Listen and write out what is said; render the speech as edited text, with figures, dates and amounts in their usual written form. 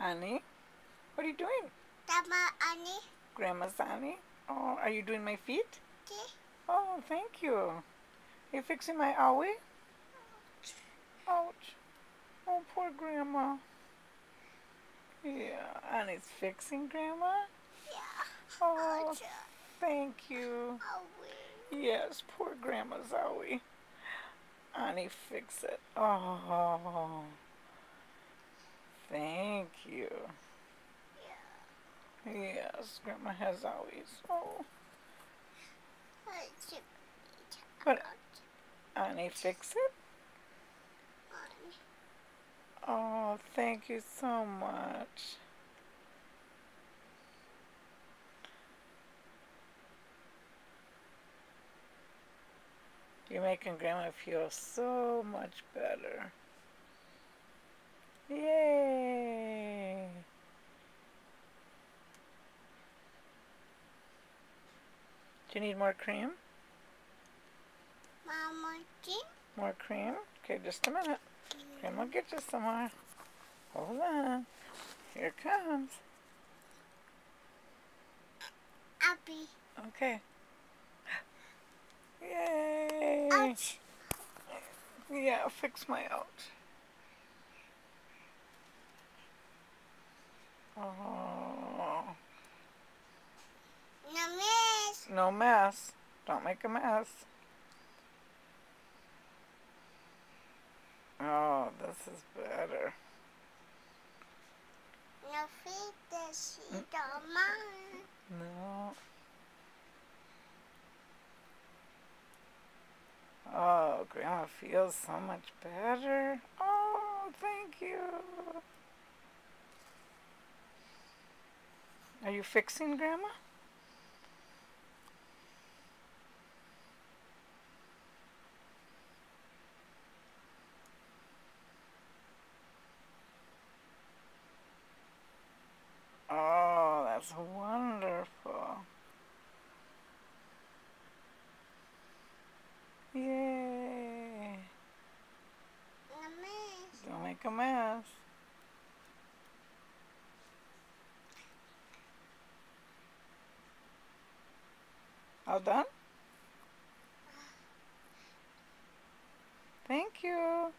Annie, what are you doing? Grandma Annie. Grandma's Annie? Oh, are you doing my feet? Okay. Oh, thank you. Are you fixing my owie? Ouch. Oh, poor Grandma. Yeah, Annie's fixing Grandma? Yeah. Oh, thank you. Owie. Yes, poor Grandma's owie. Annie, fix it. Oh, thank you. Yeah. Yes, Grandma has owies. Oh, Let's but Annie, fix it? Oh, thank you so much. You're making Grandma feel so much better. Yay! Do you need more cream? Mama, more cream? Okay, just a minute. Grandma will get you some more. Hold on. Here it comes. Abby. Okay. Yay! Ouch. Yeah, fix my ouch. Oh. No mess. No mess. Don't make a mess. Oh, this is better. No feed the sheet on mine. No. Oh, Grandma feels so much better. Oh, thank you. Are you fixing, Grandma? Oh, that's wonderful. Yay. No mess. Don't make a mess. All done? Thank you.